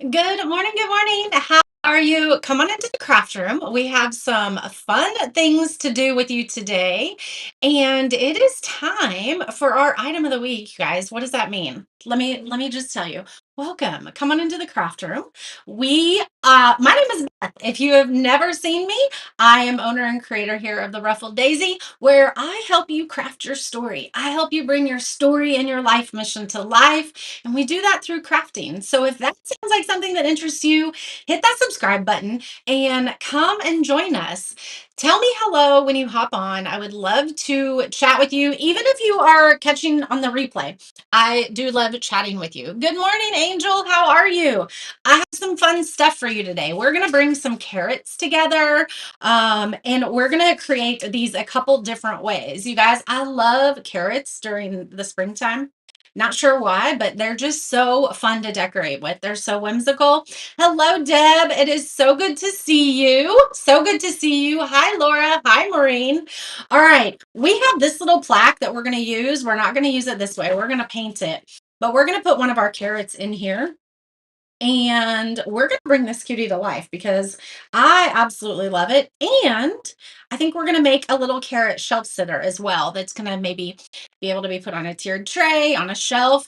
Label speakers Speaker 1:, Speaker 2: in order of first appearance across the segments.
Speaker 1: Good morning. Good morning. How are you? Come on into the craft room. We have some fun things to do with you today. And it is time for our item of the week, you guys. What does that mean? Let me just tell you. Welcome. Come on into the craft room. My name is Beth. If you have never seen me, I am owner and creator here of the Ruffled Daisy, where I help you craft your story. I help you bring your story and your life mission to life. And we do that through crafting. So if that sounds like something that interests you, hit that subscribe button and come and join us. Tell me hello when you hop on. I would love to chat with you, even if you are catching on the replay. I do love chatting with you. Good morning, Angel. How are you? I have some fun stuff for you today. We're going to bring some carrots together, and we're going to create these a couple different ways. You guys, I love carrots during the springtime. Not sure why, but they're just so fun to decorate with. They're so whimsical. Hello, Deb. It is so good to see you. So good to see you. Hi, Laura. Hi, Maureen. All right. We have this little plaque that we're going to use. We're not going to use it this way. We're going to paint it, but we're going to put one of our carrots in here. And we're going to bring this cutie to life because I absolutely love it. And I think we're going to make a little carrot shelf sitter as well. That's going to maybe be able to be put on a tiered tray, on a shelf.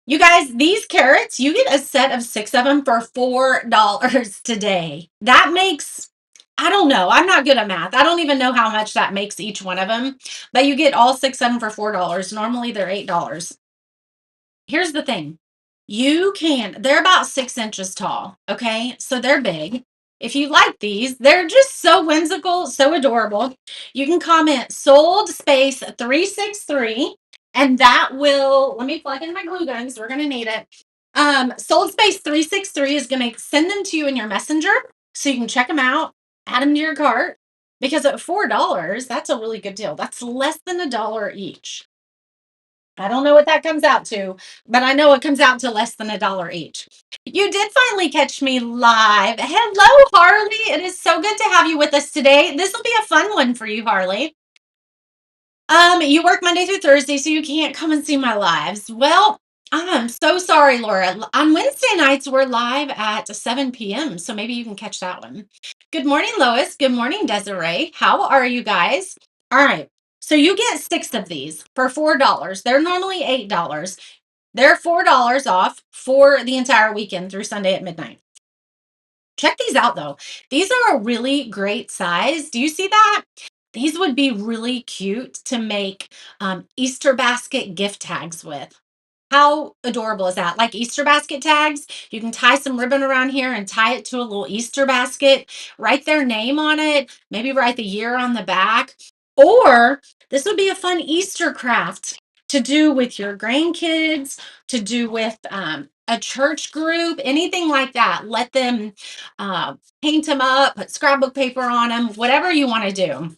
Speaker 1: You guys, these carrots, you get a set of 6 of them for $4 today. That makes, I don't know. I'm not good at math. I don't even know how much that makes each one of them. But you get all 6 of them for $4. Normally they're $8. Here's the thing. They're about 6 inches tall. Okay. So they're big. If you like these, they're just so whimsical, so adorable. You can comment sold space 363, and that will, let me plug in my glue guns. We're going to need it. Sold space 363 is going to send them to you in your messenger so you can check them out, add them to your cart, because at $4, that's a really good deal. That's less than $1 each. I don't know what that comes out to, but I know it comes out to less than $1 each. You did finally catch me live. Hello, Harley. It is so good to have you with us today. This will be a fun one for you, Harley. You work Monday through Thursday, so you can't come and see my lives. Well, I'm so sorry, Laura. On Wednesday nights, we're live at 7 p.m., so maybe you can catch that one. Good morning, Lois. Good morning, Desiree. How are you guys? All right. So you get 6 of these for $4. They're normally $8. They're $4 off for the entire weekend through Sunday at midnight. Check these out though. These are a really great size. Do you see that? These would be really cute to make Easter basket gift tags with. How adorable is that? Like Easter basket tags, you can tie some ribbon around here and tie it to a little Easter basket, write their name on it, maybe write the year on the back. Or this would be a fun Easter craft to do with your grandkids, to do with a church group, anything like that. Let them paint them up, put scrapbook paper on them, whatever you want to do.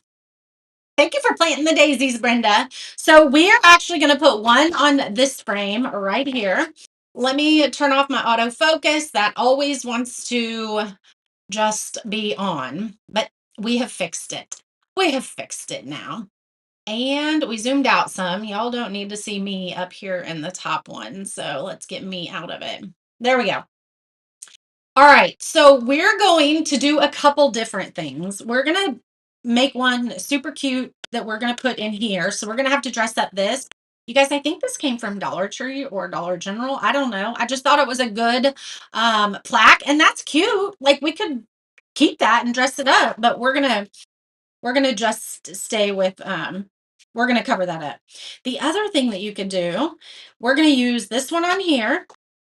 Speaker 1: Thank you for planting the daisies, Brenda. So we're actually going to put one on this frame right here. Let me turn off my autofocus. That always wants to just be on, but we have fixed it. We have fixed it now. And we zoomed out some. Y'all don't need to see me up here in the top one. So let's get me out of it. There we go. All right, so we're going to do a couple different things. We're going to make one super cute that we're going to put in here. So we're going to have to dress up this. You guys, I think this came from Dollar Tree or Dollar General. I don't know. I just thought it was a good plaque, and that's cute. Like we could keep that and dress it up, but we're gonna just stay with we're gonna cover that up. The other thing that you could do, we're gonna use this one on here.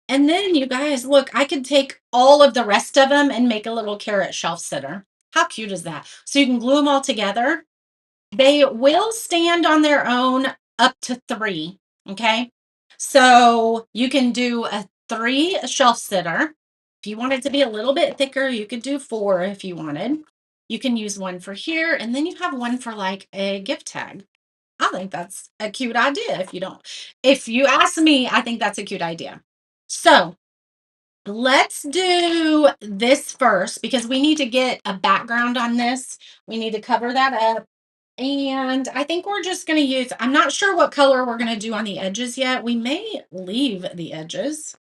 Speaker 1: And then you guys, look, I could take all of the rest of them and make a little carrot shelf sitter. How cute is that? So you can glue them all together. They will stand on their own up to 3. Okay. So you can do a 3 shelf sitter. If you want it to be a little bit thicker, you could do 4 if you wanted. You can use one for here, and then you have one for like a gift tag. I think that's a cute idea. If you ask me, I think that's a cute idea. So let's do this first because we need to get a background on this. We need to cover that up. And I think we're just going to use, I'm not sure what color we're going to do on the edges yet. We may leave the edges.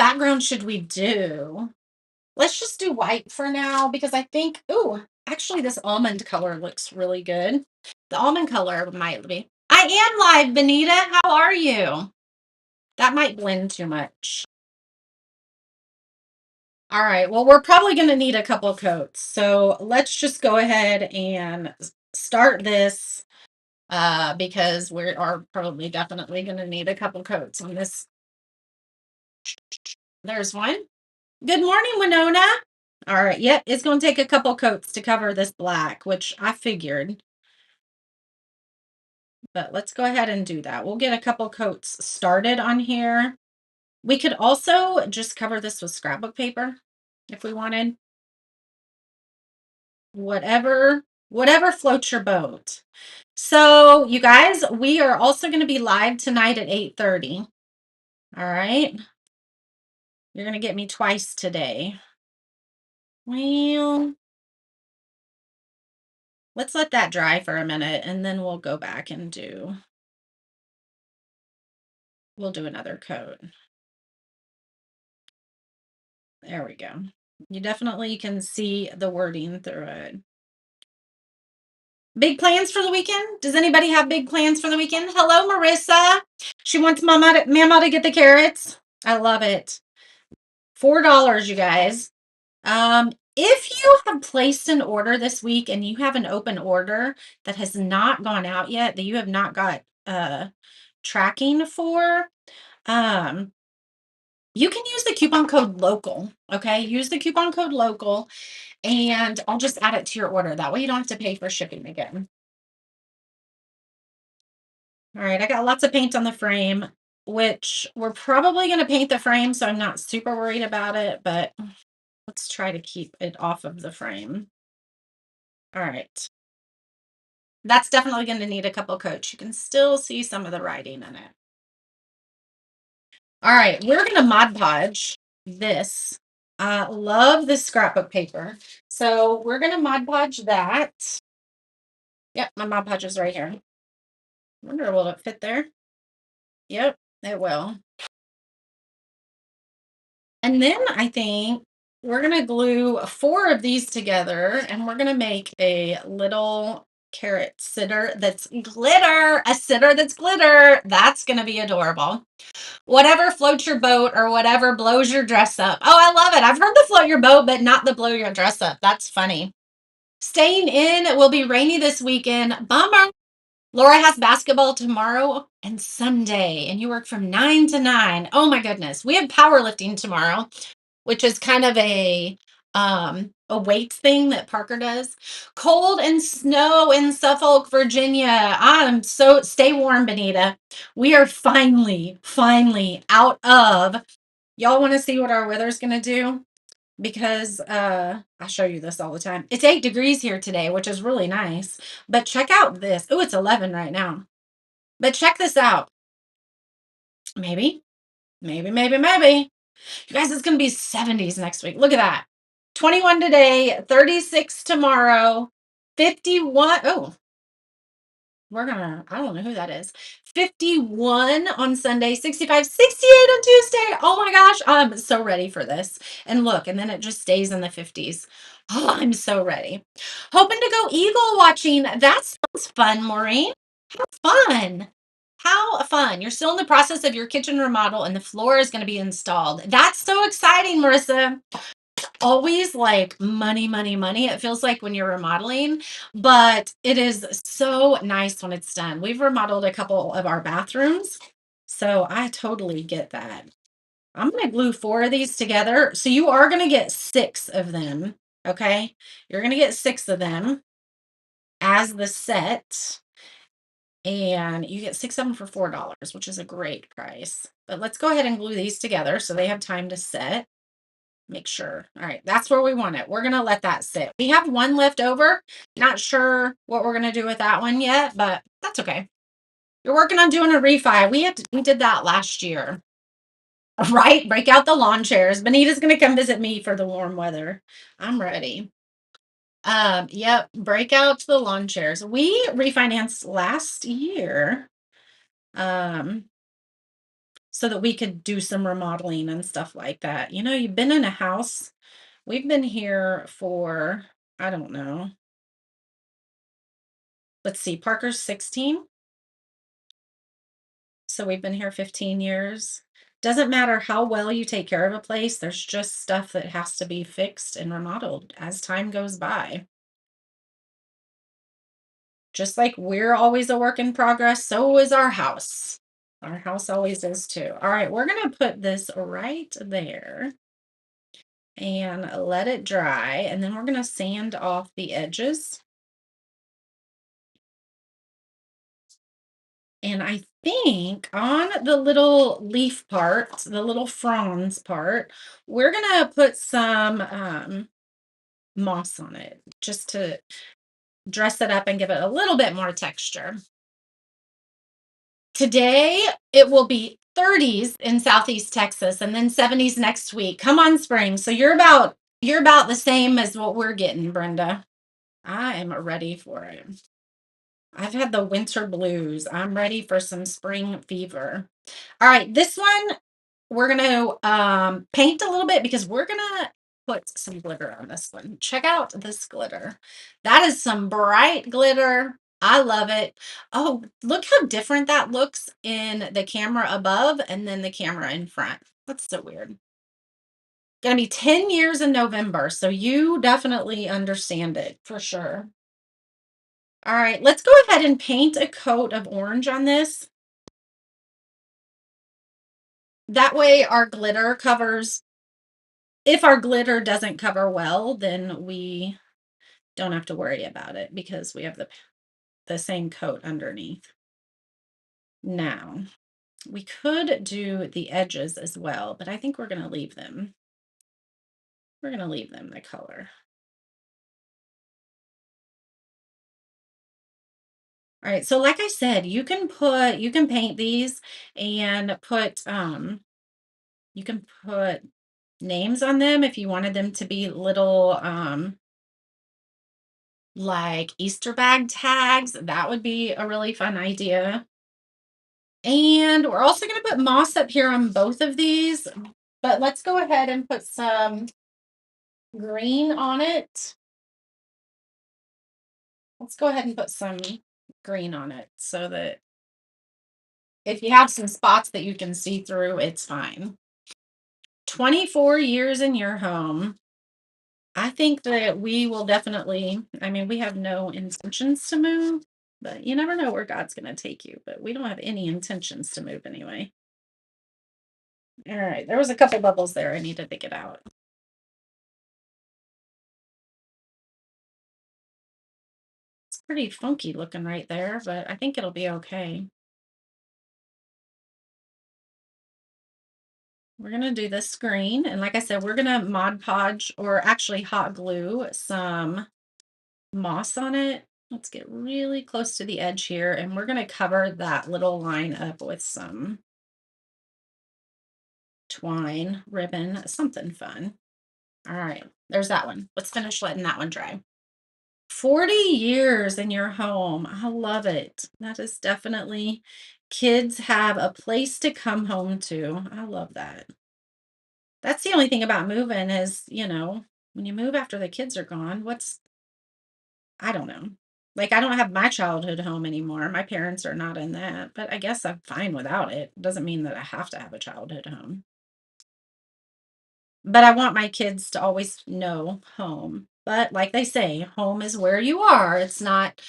Speaker 1: background should we do? Let's just do white for now because I think, ooh, actually this almond color looks really good. The almond color might be. I am live, Benita. How are you? That might blend too much. All right. Well, we're probably going to need a couple coats. So let's just go ahead and start this because we are probably definitely going to need a couple coats on this. There's one. Good morning, Winona. All right. Yep. It's going to take a couple coats to cover this black, which I figured. But let's go ahead and do that. We'll get a couple coats started on here. We could also just cover this with scrapbook paper if we wanted. Whatever floats your boat. So, you guys, we are also going to be live tonight at 8:30. All right. You're going to get me twice today. Well, let's let that dry for a minute and then we'll go back and we'll do another coat. There we go. You definitely can see the wording through it. Big plans for the weekend? Does anybody have big plans for the weekend? Hello, Marissa. She wants Mama to get the carrots. I love it. $4, you guys. If you have placed an order this week and you have an open order that has not gone out yet, that you have not got tracking for, you can use the coupon code local. Okay, use the coupon code local and I'll just add it to your order. That way you don't have to pay for shipping again. All right, I got lots of paint on the frame, which we're probably going to paint the frame, so I'm not super worried about it, but let's try to keep it off of the frame. All right. That's definitely going to need a couple coats. You can still see some of the writing in it. All right, we're going to Mod Podge this. Love this scrapbook paper. So we're going to Mod Podge that. Yep, my Mod Podge is right here. Wonder, will it fit there? Yep, it will. And then I think we're going to glue 4 of these together and we're going to make a little carrot sitter that's glitter, a sitter that's glitter. That's going to be adorable. Whatever floats your boat or whatever blows your dress up. Oh, I love it. I've heard the float your boat, but not the blow your dress up. That's funny. Staying in, it will be rainy this weekend. Bummer. Laura has basketball tomorrow and Sunday, and you work from 9 to 9. Oh my goodness. We have powerlifting tomorrow, which is kind of a weights thing that Parker does. Cold and snow in Suffolk, Virginia. I'm so stay warm, Benita. We are finally out of. Y'all want to see what our weather's gonna do? Because I show you this all the time. It's 8 degrees here today, which is really nice. But check out this. Oh, it's 11 right now. But check this out. Maybe. You guys, it's going to be 70s next week. Look at that. 21 today, 36 tomorrow, 51. Oh, I don't know who that is. 51 on Sunday, 65, 68 on Tuesday. Oh my gosh, I'm so ready for this. And look, and then it just stays in the 50s. Oh, I'm so ready. Hoping to go eagle watching. That sounds fun, Maureen. How fun. How fun. You're still in the process of your kitchen remodel and the floor is going to be installed. That's so exciting, Marissa. Always like money, money, money. It feels like when you're remodeling, but it is so nice when it's done. We've remodeled a couple of our bathrooms, so I totally get that. I'm going to glue 4 of these together. So you are going to get 6 of them. Okay. You're going to get 6 of them as the set. And you get 6 of them for $4, which is a great price. But let's go ahead and glue these together so they have time to set. Make sure. All right, that's where we want it. We're going to let that sit. We have 1 left over. Not sure what we're going to do with that one yet, but that's okay. You're working on doing a refi. We did that last year. Right? Break out the lawn chairs. Benita's going to come visit me for the warm weather. I'm ready. Yep, break out the lawn chairs. We refinanced last year. so that we could do some remodeling and stuff like that. You've been in a house. We've been here for, I don't know. Let's see, Parker's 16. So we've been here 15 years. Doesn't matter how well you take care of a place, there's just stuff that has to be fixed and remodeled as time goes by. Just like we're always a work in progress, so is our house. Our house always is too. All right, we're going to put this right there and let it dry. And then we're going to sand off the edges. And I think on the little leaf part, the little fronds part, we're going to put some moss on it just to dress it up and give it a little bit more texture. Today, it will be 30s in Southeast Texas and then 70s next week. Come on, spring. So you're about the same as what we're getting, Brenda. I am ready for it. I've had the winter blues. I'm ready for some spring fever. All right, this one we're gonna paint a little bit because we're gonna put some glitter on this one. Check out this glitter. That is some bright glitter. I love it. Oh, look how different that looks in the camera above and then the camera in front. That's so weird. Gonna be 10 years in November, so you definitely understand it for sure. All right, let's go ahead and paint a coat of orange on this. That way our glitter covers, if our glitter doesn't cover well, then we don't have to worry about it because we have the same coat underneath. Now, we could do the edges as well, but I think we're going to leave them. We're going to leave them the color. All right, so like I said, you can paint these and you can put names on them if you wanted them to be little like Easter bag tags. That would be a really fun idea. And we're also going to put moss up here on both of these, but let's go ahead and put some green on it. Let's go ahead and put some green on it so that if you have some spots that you can see through, it's fine. 24 years in your home. I think that we will definitely, I mean, we have no intentions to move, but you never know where God's going to take you. But we don't have any intentions to move anyway. All right, there was a couple bubbles there I needed to get out. It's pretty funky looking right there, but I think it'll be okay. We're going to do this screen. And like I said, we're going to Mod Podge or actually hot glue some moss on it. Let's get really close to the edge here. And we're going to cover that little line up with some twine, ribbon, something fun. All right, there's that one. Let's finish letting that one dry. 40 years in your home. I love it. That is definitely, kids have a place to come home to. I love that. That's the only thing about moving is, when you move after the kids are gone, I don't know. Like, I don't have my childhood home anymore. My parents are not in that, but I guess I'm fine without it. Doesn't mean that I have to have a childhood home. But I want my kids to always know home. But like they say, home is where you are. It's not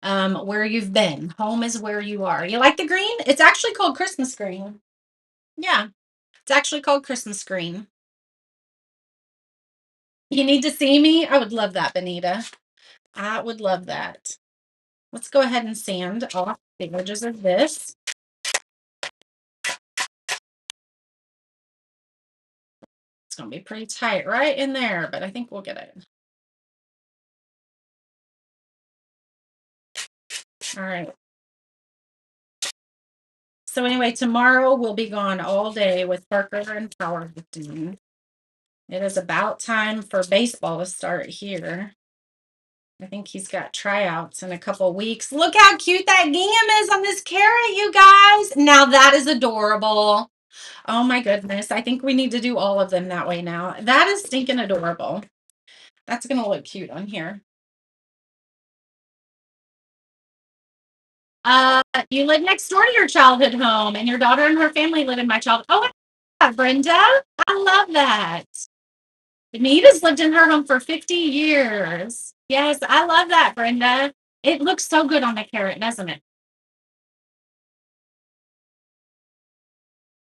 Speaker 1: where you've been. Home is where you are. You like the green? It's actually called Christmas green. Yeah, it's actually called Christmas green. You need to see me? I would love that, Benita. I would love that. Let's go ahead and sand off the edges of this. It's going to be pretty tight right in there, but I think we'll get it. All right. So anyway, tomorrow we'll be gone all day with Parker and powerlifting. It is about time for baseball to start here. I think he's got tryouts in a couple weeks. Look how cute that game is on this carrot, you guys. Now that is adorable. Oh my goodness. I think we need to do all of them that way now. That is stinking adorable. That's gonna look cute on here. You live next door to your childhood home, and your daughter and her family live in my child. Oh, yeah, Brenda. I love that. Nita's lived in her home for 50 years. Yes, I love that, Brenda. It looks so good on the carrot, doesn't it?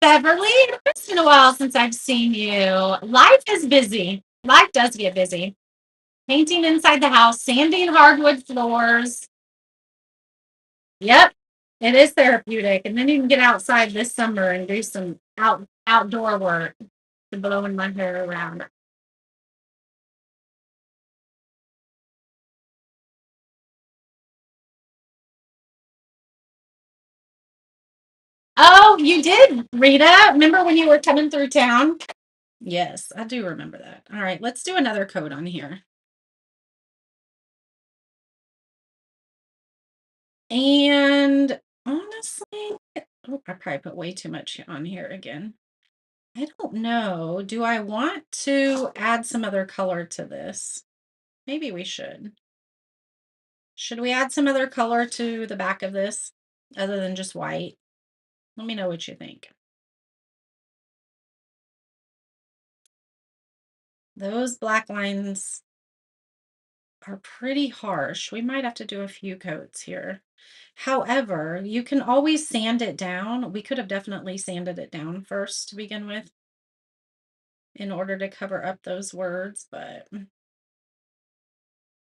Speaker 1: Beverly, it's been a while since I've seen you. Life is busy. Life does get busy. Painting inside the house, sanding hardwood floors. Yep, it is therapeutic. And then you can get outside this summer and do some outdoor work to blowing my hair around. Oh, you did, Rita. Remember when you were coming through town? Yes, I do remember that. All right, let's do another coat on here. And honestly, oh, I probably put way too much on here again. I don't know. Do I want to add some other color to this? Maybe we should. Should we add some other color to the back of this other than just white? Let me know what you think. Those black lines are pretty harsh. We might have to do a few coats here. However, you can always sand it down. We could have definitely sanded it down first to begin with in order to cover up those words, but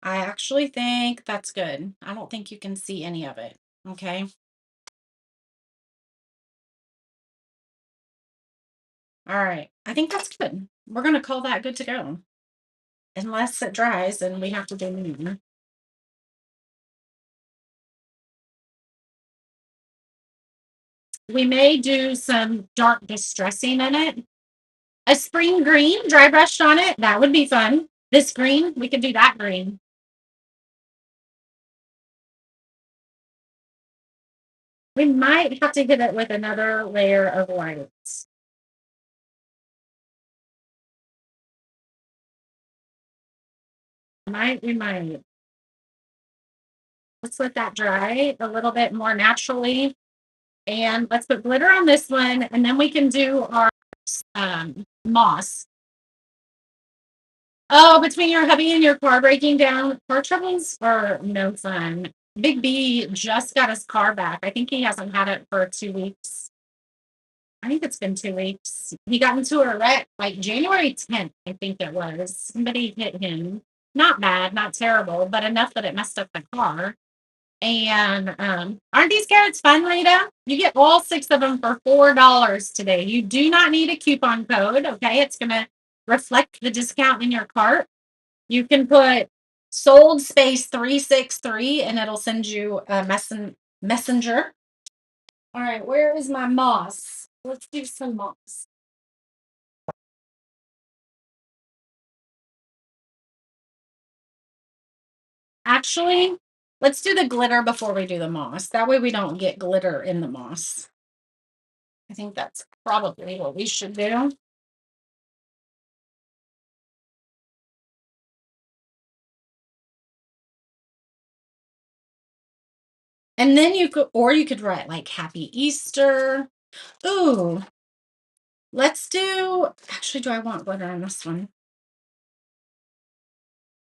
Speaker 1: I actually think that's good. I don't think you can see any of it. Okay. All right. I think that's good. We're going to call that good to go. Unless it dries and we have to do more. We may do some dark distressing in it. A spring green dry brushed on it. That would be fun. This green, we could do that green. We might have to hit it with another layer of whites. We might. Let's let that dry a little bit more naturally. And let's put glitter on this one. And then we can do our moss. Oh, between your hubby and your car breaking down, car troubles are no fun. Big B just got his car back. I think he hasn't had it for 2 weeks. I think it's been 2 weeks. He got into a wreck like January 10th, I think it was. Somebody hit him. Not bad, not terrible, but enough that it messed up the car. And aren't these carrots fun, Rita? You get all six of them for $4 today. You do not need a coupon code. Okay, it's gonna reflect the discount in your cart. You can put sold space 363 and it'll send you a messenger. All right, where is my moss? Let's do some moss. Actually, let's do the glitter before we do the moss. That way we don't get glitter in the moss. I think that's probably what we should do. And then you could write like Happy Easter. Ooh, actually, do I want glitter on this one?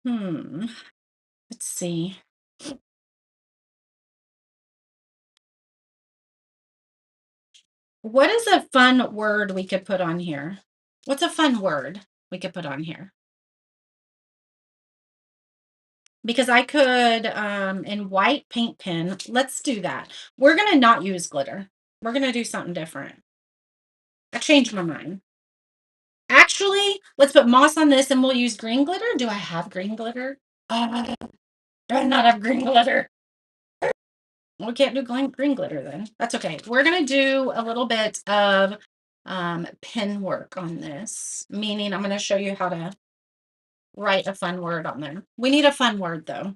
Speaker 1: Hmm, let's see. What is a fun word we could put on here? What's a fun word we could put on here? Because I could, in white paint pen, let's do that. We're gonna not use glitter. We're gonna do something different. I changed my mind. Actually, let's put moss on this and we'll use green glitter. Do I have green glitter? Uh, do I not have green glitter? We can't do green glitter then. That's okay. We're gonna do a little bit of pen work on this, meaning I'm gonna show you how to write a fun word on there. We need a fun word though.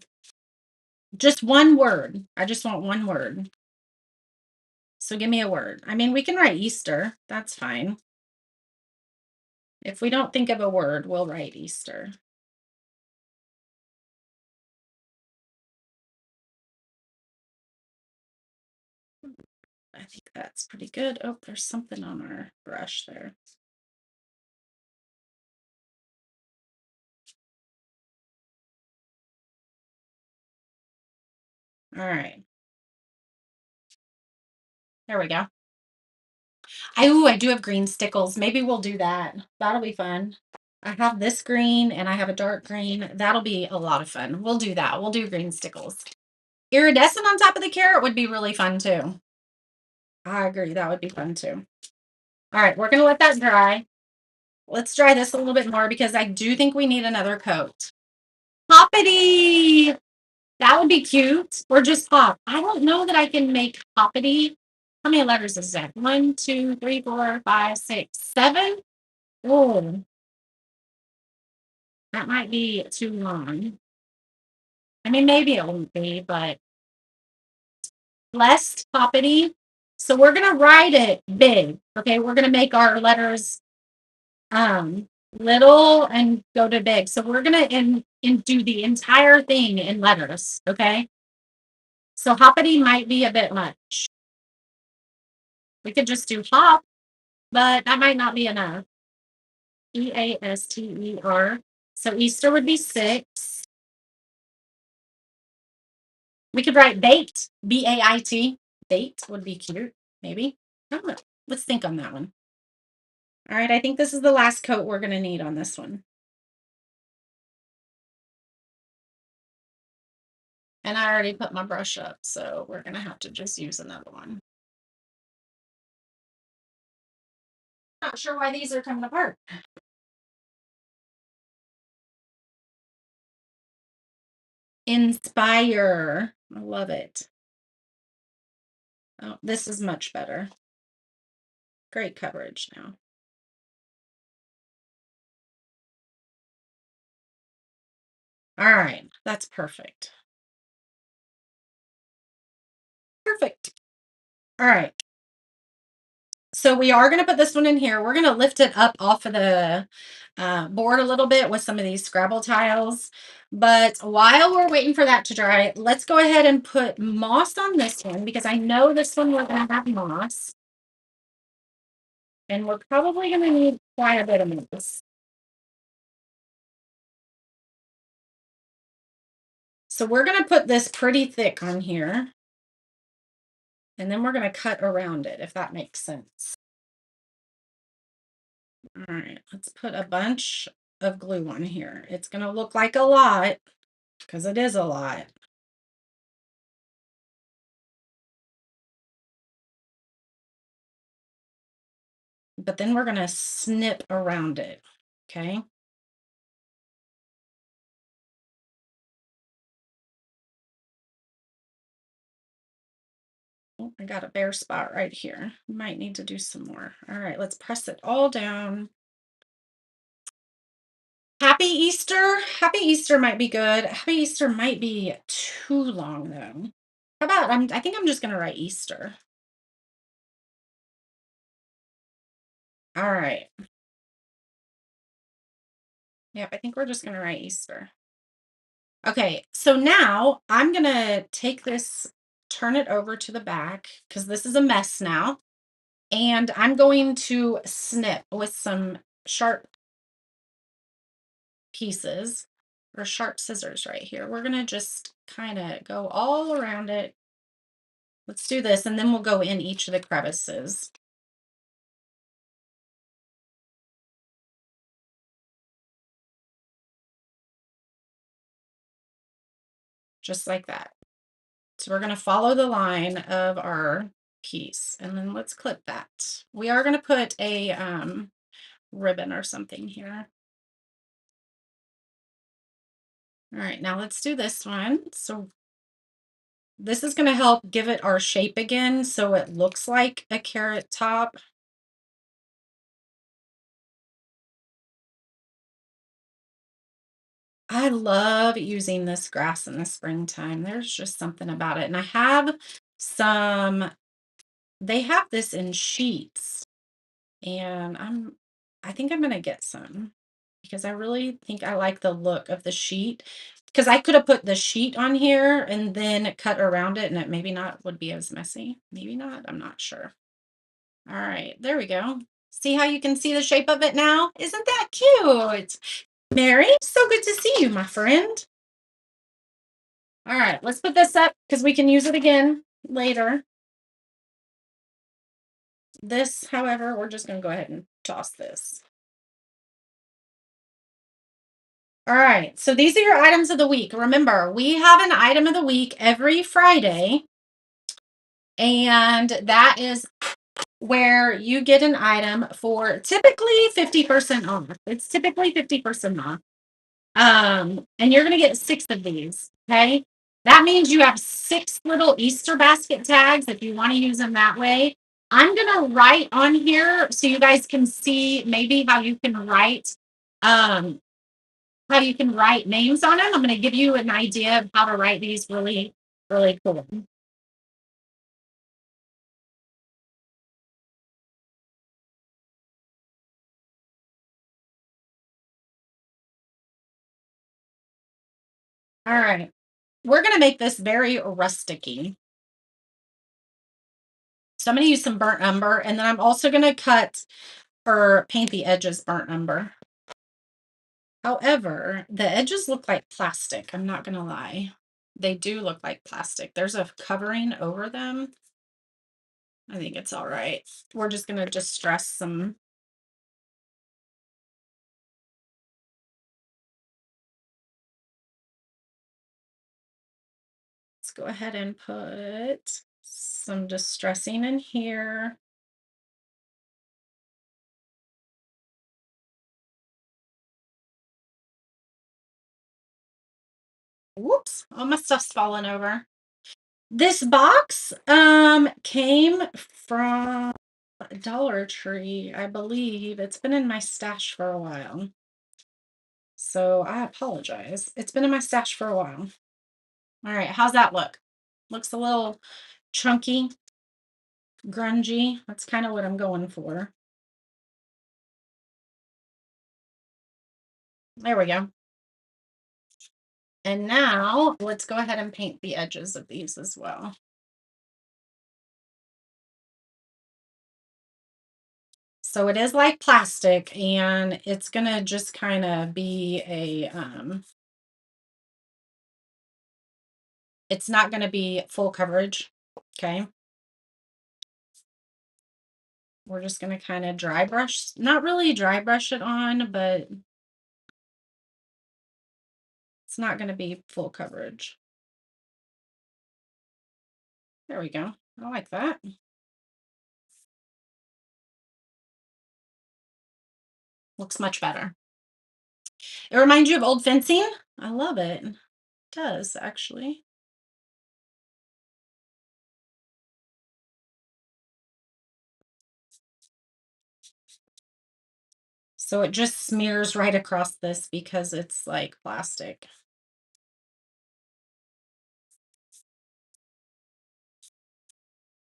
Speaker 1: Just one word. I just want one word. So give me a word. I mean, we can write Easter. That's fine. If we don't think of a word, we'll write Easter. I think that's pretty good. Oh, there's something on our brush there. All right. There we go. I do have green stickles. Maybe we'll do that. That'll be fun. I have this green and I have a dark green. That'll be a lot of fun. We'll do that. We'll do green stickles. Iridescent on top of the carrot would be really fun too. I agree. That would be fun too. All right, we're gonna let that dry. Let's dry this a little bit more because I do think we need another coat. Hoppity! That would be cute. Or just hop. I don't know that I can make hoppity. How many letters is that? 1, 2, 3, 4, 5, 6, 7. Oh, that might be too long. I mean, maybe it won't be, but less hoppity. So we're gonna write it big. Okay, we're gonna make our letters little and go to big. So we're gonna do the entire thing in letters. Okay. So hoppity might be a bit much. We could just do hop, but that might not be enough. Easter. So Easter would be 6. We could write bait, Bait. Bait would be cute, maybe. I don't know. Let's think on that one. All right, I think this is the last coat we're going to need on this one. And I already put my brush up, so we're going to have to just use another one. Not sure why these are coming apart. Inspire. I love it. Oh, this is much better. Great coverage now. All right, that's perfect. Perfect. All right. So we are going to put this one in here. We're going to lift it up off of the board a little bit with some of these Scrabble tiles. But while we're waiting for that to dry, let's go ahead and put moss on this one because I know this one we're going to have moss. And we're probably going to need quite a bit of moss. So we're going to put this pretty thick on here. And then we're going to cut around it, if that makes sense. All right, let's put a bunch of glue on here. It's going to look like a lot because it is a lot. But then we're going to snip around it. Okay. Oh, I got a bare spot right here. Might need to do some more. All right, let's press it all down. Happy Easter. Happy Easter might be good. Happy Easter might be too long though. How about I think I'm just going to write Easter. All right. Yep, I think we're just going to write Easter. Okay, so now I'm going to take this, turn it over to the back because this is a mess now. And I'm going to snip with some sharp pieces or sharp scissors right here. We're going to just kind of go all around it. Let's do this, and then we'll go in each of the crevices. Just like that. So we're going to follow the line of our piece, and then let's clip that. We are going to put a ribbon or something here. All right, now let's do this one. So this is going to help give it our shape again so it looks like a carrot top. I love using this grass in the springtime. There's just something about it. And I have some They have this in sheets, and I think I'm gonna get some because I really think I like the look of the sheet. Because I could have put the sheet on here and then cut around it, and it maybe not would be as messy. Maybe not. I'm not sure. All right, there we go. See how you can see the shape of it now? Isn't that cute? Mary, so good to see you, my friend. All right, let's put this up because we can use it again later. This, however, we're just going to go ahead and toss this. All right, so these are your items of the week. Remember, we have an item of the week every Friday, and that is where you get an item for typically 50% off. It's typically 50% off. And you're going to get 6 of these. Okay. That means you have 6 little Easter basket tags if you want to use them that way. I'm going to write on here so you guys can see maybe um, how you can write names on them. I'm going to give you an idea of how to write these really, really cool. All right. We're going to make this very rusticy. So I'm going to use some burnt umber, and then I'm also going to cut or paint the edges burnt umber. However, the edges look like plastic. I'm not going to lie. They do look like plastic. There's a covering over them. I think it's all right. We're just going to distress some. Let's go ahead and put some distressing in here. Whoops, all my stuff's falling over. This box came from Dollar Tree, I believe. It's been in my stash for a while. So I apologize. It's been in my stash for a while. All right, how's that look? Looks a little chunky, grungy. That's kind of what I'm going for. There we go. And now let's go ahead and paint the edges of these as well. So it is like plastic, and it's gonna just kind of be it's not gonna be full coverage. Okay. We're just gonna kind of dry brush, not really dry brush it on, but it's not gonna be full coverage. There we go. I like that. Looks much better. It reminds you of old fencing. I love it. It does actually. So it just smears right across this because it's like plastic.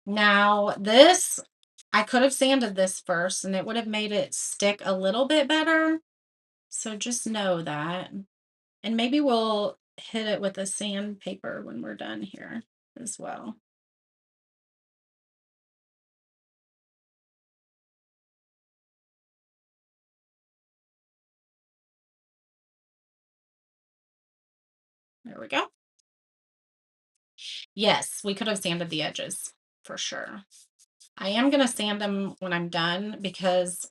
Speaker 1: Now this, I could have sanded this first and it would have made it stick a little bit better. So just know that. And maybe we'll hit it with a sandpaper when we're done here as well. There we go. Yes, we could have sanded the edges for sure. I am going to sand them when I'm done because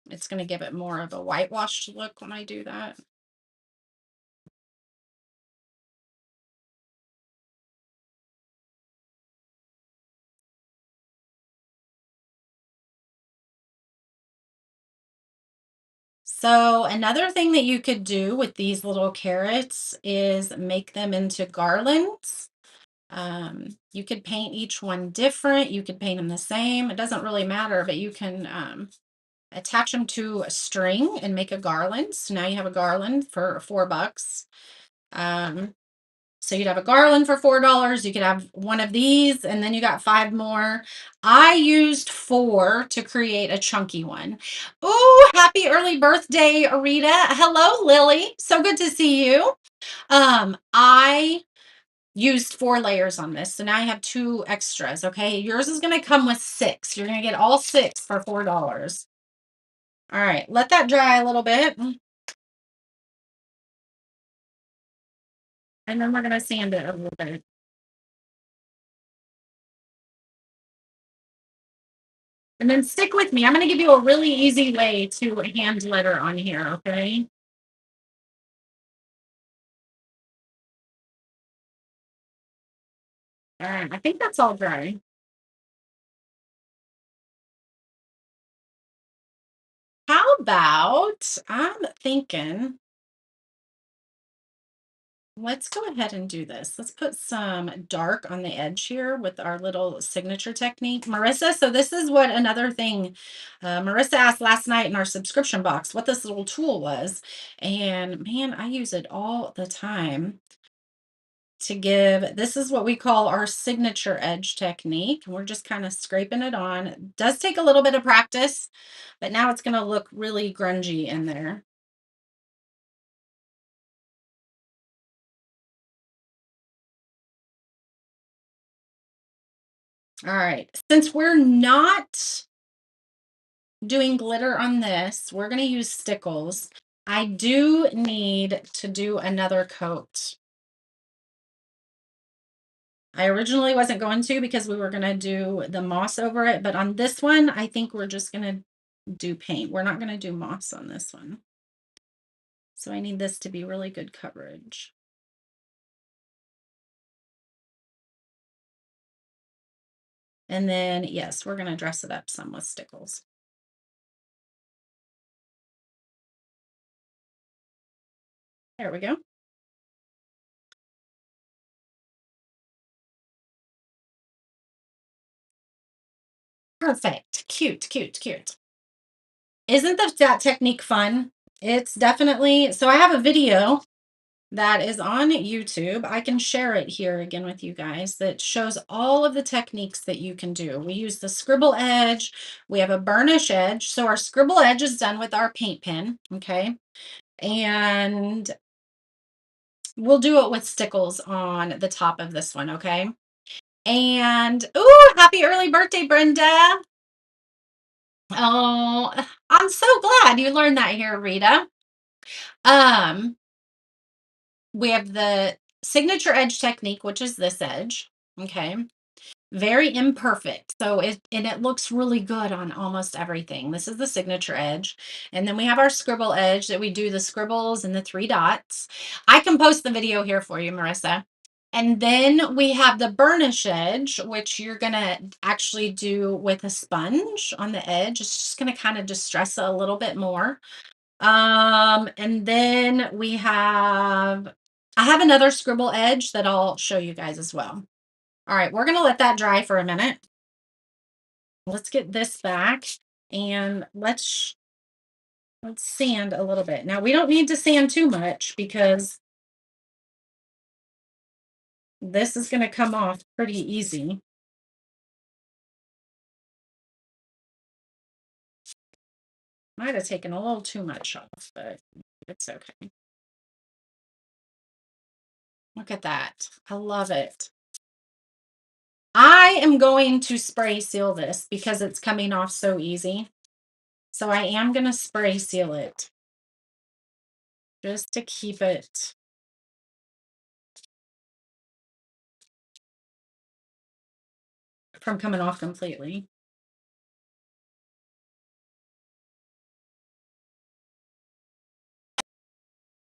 Speaker 1: it's going to give it more of a whitewashed look when I do that. So another thing that you could do with these little carrots is make them into garlands. You could paint each one different. You could paint them the same. It doesn't really matter, but you can attach them to a string and make a garland. So now you have a garland for $4. Um, So you'd have a garland for $4. You could have one of these, and then you got 5 more. I used 4 to create a chunky one. Oh, happy early birthday, Rita. Hello, Lily. So good to see you. I used 4 layers on this. So now I have 2 extras. Okay. Yours is going to come with 6. You're going to get all 6 for $4. All right. Let that dry a little bit. And then we're going to sand it a little bit. And then stick with me. I'm going to give you a really easy way to hand letter on here. Okay. All right. I think that's all dry. How about I'm thinking, let's go ahead and do this. Let's put some dark on the edge here with our little signature technique. Marissa, so this is what another thing Marissa asked last night in our subscription box what this little tool was. And man, I use it all the time to give. This is what we call our signature edge technique. We're just kind of scraping it on. It does take a little bit of practice, but now it's going to look really grungy in there. All right. Since we're not doing glitter on this, we're going to use stickles. I do need to do another coat. I originally wasn't going to because we were going to do the moss over it, but on this one, I think we're just going to do paint. We're not going to do moss on this one. So I need this to be really good coverage. And then, yes, we're going to dress it up some with stickles. There we go. Perfect. Cute, cute, cute. Isn't that technique fun? It's definitely, so I have a video that is on YouTube. I can share it here again with you guys that shows all of the techniques that you can do. We use the scribble edge. We have a burnish edge. So our scribble edge is done with our paint pen. Okay. And we'll do it with stickles on the top of this one. Okay. And, oh, happy early birthday, Brenda. Oh, I'm so glad you learned that here, Rita. Um, we have the signature edge technique, which is this edge. Okay. Very imperfect. So it looks really good on almost everything. This is the signature edge. And then we have our scribble edge that we do the scribbles and the 3 dots. I can post the video here for you, Marissa. And then we have the burnish edge, which you're going to actually do with a sponge on the edge. It's just going to kind of distress it a little bit more. And then I have another scribble edge that I'll show you guys as well. All right, we're going to let that dry for a minute. Let's get this back and let's sand a little bit. Now, we don't need to sand too much because this is going to come off pretty easy. Might have taken a little too much off, but it's okay. Look at that. I love it. I am going to spray seal this because it's coming off so easy. So I am going to spray seal it just to keep it from coming off completely.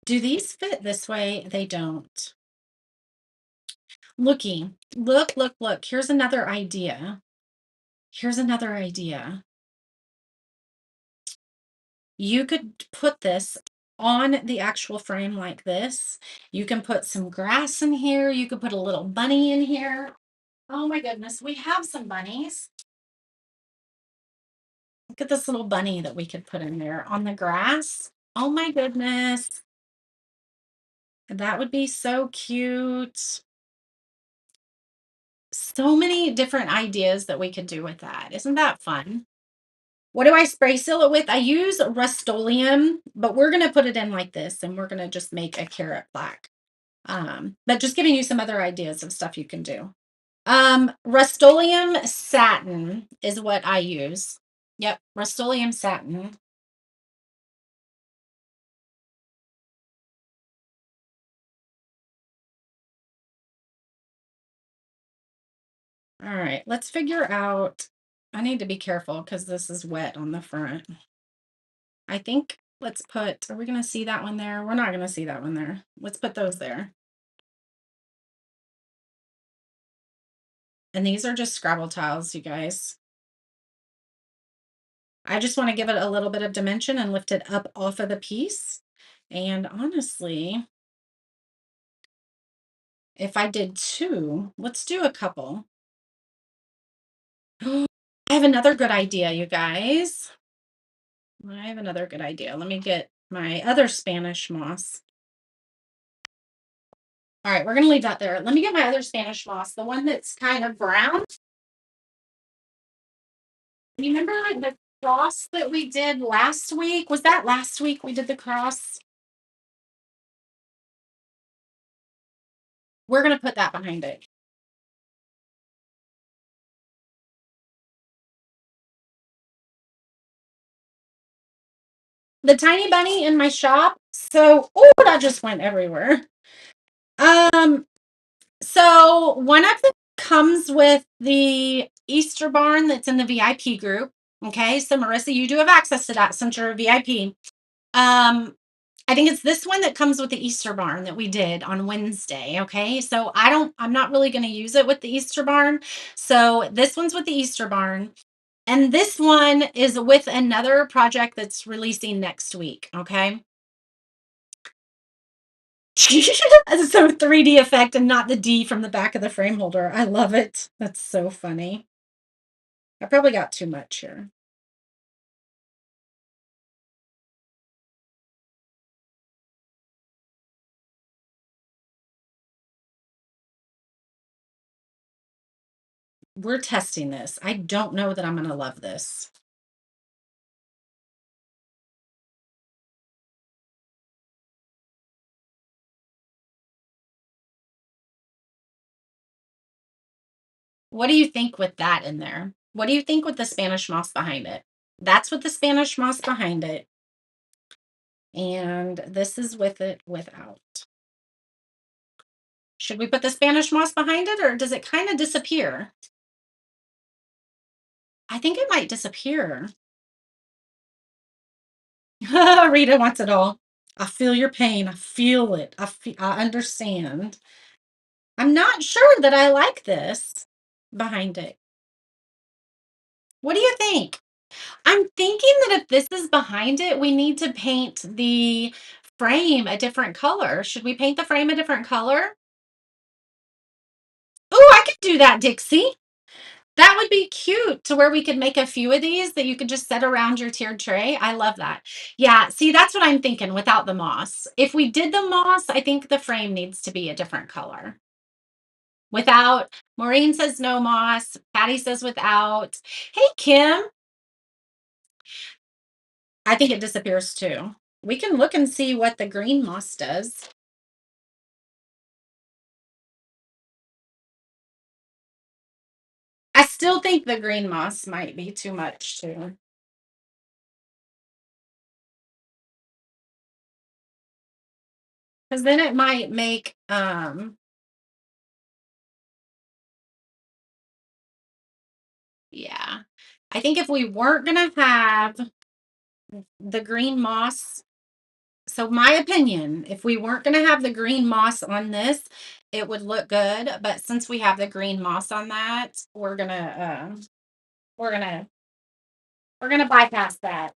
Speaker 1: Do these fit this way? They don't. Looking, look, look, look. Here's another idea. Here's another idea. You could put this on the actual frame like this. You can put some grass in here. You could put a little bunny in here. Oh my goodness, we have some bunnies. Look at this little bunny that we could put in there on the grass. Oh my goodness. That would be so cute. So many different ideas that we could do with that. Isn't that fun? What do I spray seal it with? I use Rust-Oleum, but we're gonna put it in like this, and we're gonna just make a carrot plaque. But just giving you some other ideas of stuff you can do. Rust-Oleum satin is what I use. Yep, Rust-Oleum satin. All right, let's figure out. I need to be careful because this is wet on the front. I think let's put, are we going to see that one there? We're not going to see that one there. Let's put those there. And these are just Scrabble tiles, you guys. I just want to give it a little bit of dimension and lift it up off of the piece. And honestly, if I did two, let's do a couple. I have another good idea, you guys. I have another good idea. Let me get my other Spanish moss. All right, we're going to leave that there. Let me get my other Spanish moss, the one that's kind of brown. Remember the cross that we did last week? Was that last week we did the cross? We're going to put that behind it. The tiny bunny in my shop. So, oh, that just went everywhere. Um, so one of them comes with the Easter barn that's in the VIP group. Okay, so Marissa, you do have access to that since you're a VIP. I think it's this one that comes with the Easter barn that we did on Wednesday. Okay, so I'm not really going to use it with the Easter barn. So this one's with the Easter barn. And this one is with another project that's releasing next week. Okay. So 3D effect and not the D from the back of the frame holder. I love it. That's so funny. I probably got too much here. We're testing this. I don't know that I'm going to love this. What do you think with that in there? What do you think with the Spanish moss behind it? That's with the Spanish moss behind it. And this is with it without. Should we put the Spanish moss behind it or does it kind of disappear? I think it might disappear. Rita wants it all. I feel your pain. I feel it. I understand. I'm not sure that I like this behind it. What do you think? I'm thinking that if this is behind it, we need to paint the frame a different color. Should we paint the frame a different color? Oh, I could do that, Dixie. That would be cute to where we could make a few of these that you could just set around your tiered tray. I love that. Yeah, see, that's what I'm thinking without the moss. If we did the moss, I think the frame needs to be a different color. Without, Maureen says no moss. Patty says without. Hey, Kim. I think it disappears too. We can look and see what the green moss does. I still think the green moss might be too much too. Because then it might make yeah. I think if we weren't gonna have the green moss, so my opinion, if we weren't gonna have the green moss on this, it would look good. But since we have the green moss on that, we're gonna we're gonna bypass that.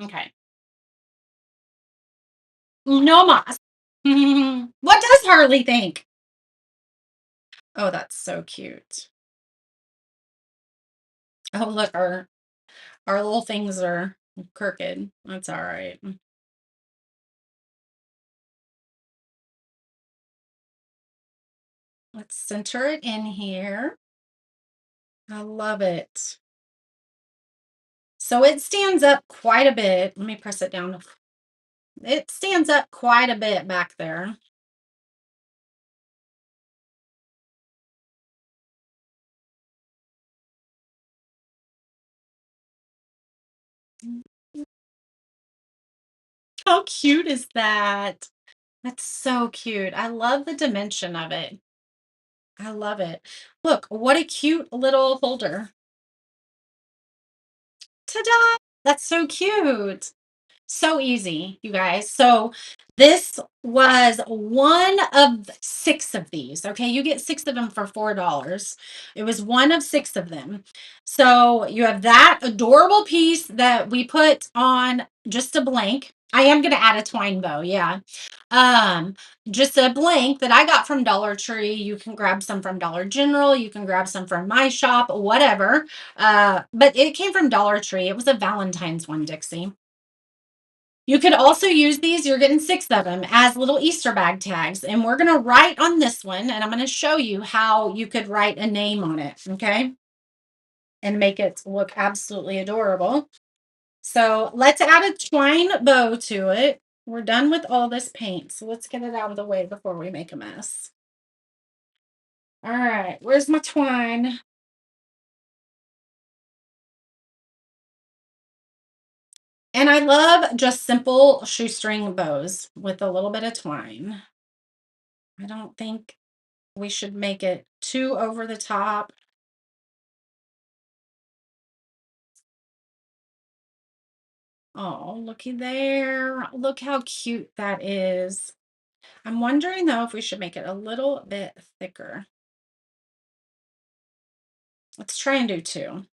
Speaker 1: Okay. No moss. What does Harley think? Oh, that's so cute. Oh, look, our little things are crooked. That's all right. Let's center it in here. I love it. So it stands up quite a bit. Let me press it down. It stands up quite a bit back there. How cute is that? That's so cute. I love the dimension of it. I love it. Look, what a cute little holder. Ta-da! That's so cute. So easy, you guys. So this was one of six of these. Okay, you get six of them for $4. It was one of six of them. So you have that adorable piece that we put on just a blank. I am going to add a twine bow. Yeah. Um, just a blank that I got from Dollar Tree. You can grab some from Dollar General. You can grab some from my shop, whatever. But it came from Dollar Tree. It was a Valentine's one, Dixie. You could also use these, you're getting six of them, as little Easter bag tags. And we're going to write on this one, and I'm going to show you how you could write a name on it, okay? And make it look absolutely adorable. So let's add a twine bow to it. We're done with all this paint, so let's get it out of the way before we make a mess. All right, where's my twine? And I love just simple shoestring bows with a little bit of twine. I don't think we should make it too over the top. Oh, looky there. Look how cute that is. I'm wondering though if we should make it a little bit thicker. Let's try and do two.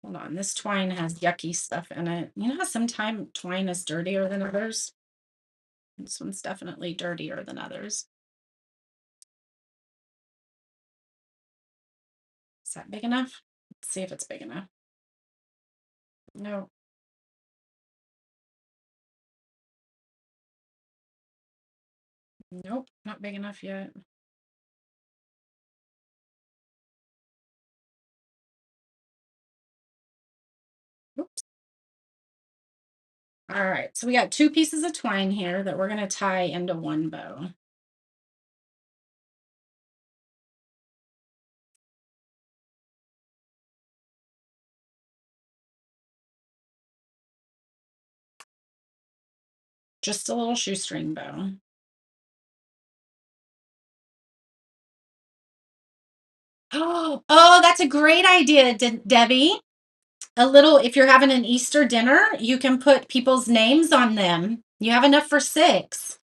Speaker 1: Hold on. This twine has yucky stuff in it. You know how sometimes twine is dirtier than others? This one's definitely dirtier than others. Is that big enough? Let's see if it's big enough. No. Nope, not big enough yet. Oops. All right, so we got two pieces of twine here that we're going to tie into one bow. Just a little shoestring bow. Oh, that's a great idea, Debbie. A little, if you're having an Easter dinner, you can put people's names on them. You have enough for six.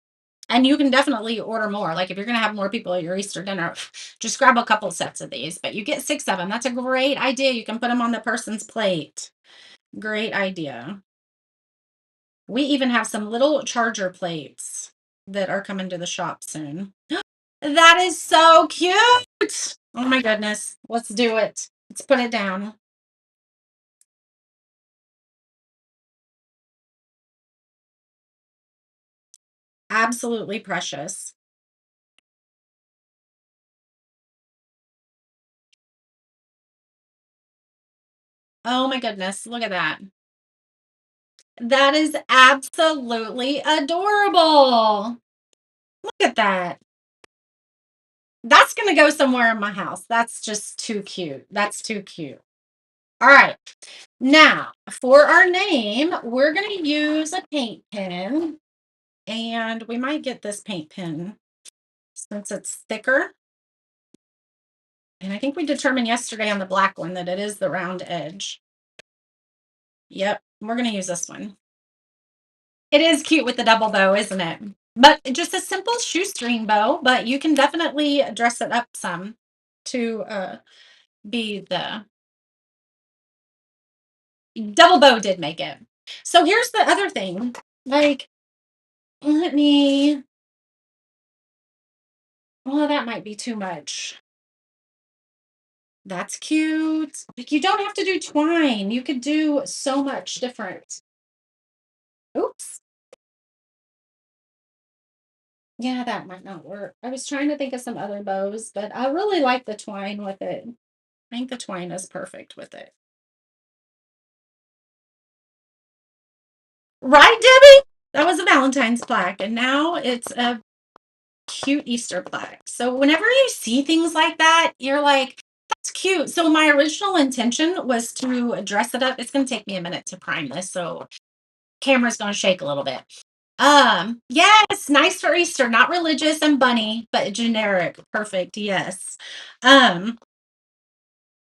Speaker 1: And you can definitely order more. Like if you're going to have more people at your Easter dinner, just grab a couple sets of these, but you get six of them. That's a great idea. You can put them on the person's plate. Great idea. We even have some little charger plates that are coming to the shop soon. That is so cute. Oh my goodness. Let's do it. Let's put it down. Absolutely precious. Oh my goodness. Look at that. That is absolutely adorable. Look at that. That's going to go somewhere in my house. That's just too cute. That's too cute. All right. Now, for our name, we're going to use a paint pen. And we might get this paint pen since it's thicker. And I think we determined yesterday on the black one that it is the round edge. Yep, we're going to use this one. It is cute with the double bow, isn't it? But just a simple shoestring bow, but you can definitely dress it up some to be the double bow did make it. So here's the other thing. Like, let me Well, that might be too much. That's cute. Like, you don't have to do twine. You could do so much different. Oops. Yeah, that might not work. I was trying to think of some other bows, but I really like the twine with it. I think the twine is perfect with it. Right, Debbie? That was a Valentine's plaque, and now it's a cute Easter plaque. So whenever you see things like that, you're like, that's cute. So my original intention was to dress it up. It's going to take me a minute to prime this, so camera's going to shake a little bit. Yes, nice for Easter, not religious and bunny, but generic. Perfect. Yes. Um,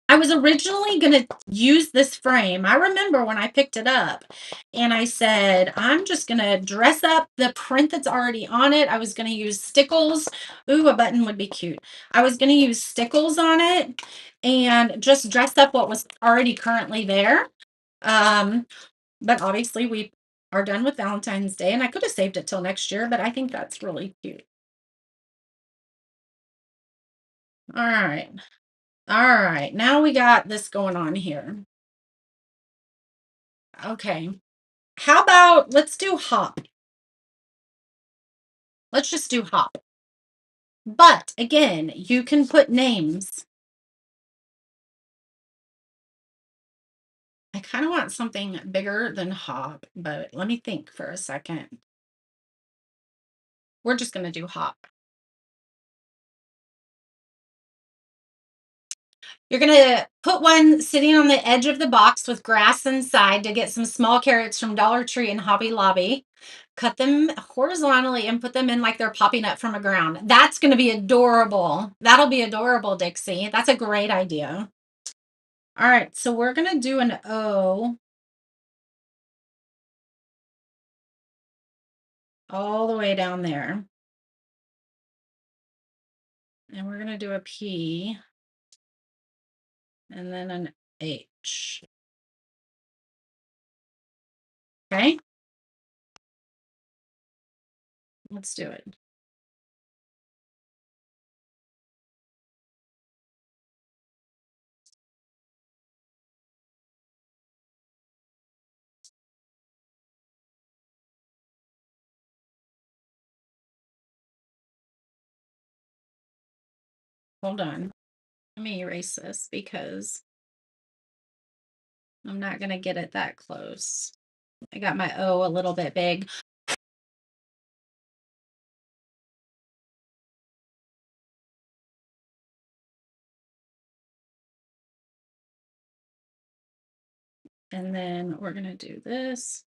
Speaker 1: I was originally going to use this frame. I remember when I picked it up and I said, I'm just going to dress up the print that's already on it. I was going to use stickles. Ooh, a button would be cute. I was going to use stickles on it and just dress up what was already currently there. Um, but obviously, we are done with Valentine's Day, and I could have saved it till next year, but I think that's really cute. All right. All right. Now we got this going on here. Okay. How about let's do hop? Let's just do hop. But again, you can put names. I kind of want something bigger than hop, but let me think for a second. We're just going to do hop. You're going to put one sitting on the edge of the box with grass inside to get some small carrots from Dollar Tree and Hobby Lobby. Cut them horizontally and put them in like they're popping up from a ground. That's going to be adorable. That'll be adorable, Dixie. That's a great idea. All right, so we're going to do an O all the way down there. And we're going to do a P and then an H. Okay, let's do it. Hold on. Let me erase this because I'm not going to get it that close. I got my O a little bit big. And then we're going to do this.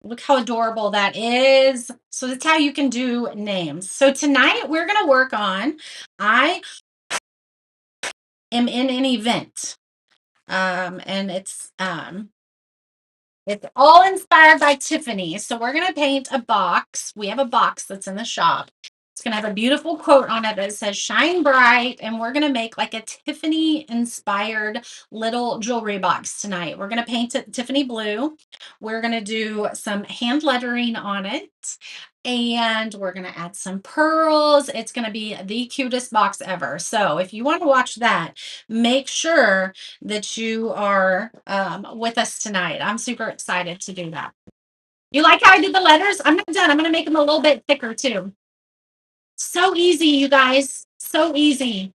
Speaker 1: Look how adorable that is. So that's how you can do names. So tonight we're going to work on I am in an event. And it's all inspired by Tiffany. So we're going to paint a box. We have a box that's in the shop. It's going to have a beautiful quote on it that says shine bright. And we're going to make like a Tiffany inspired little jewelry box tonight. We're going to paint it Tiffany blue. We're going to do some hand lettering on it. And we're going to add some pearls. It's going to be the cutest box ever. So if you want to watch that, make sure that you are with us tonight. I'm super excited to do that. You like how I did the letters? I'm not done. I'm going to make them a little bit thicker too. So easy, you guys. So easy.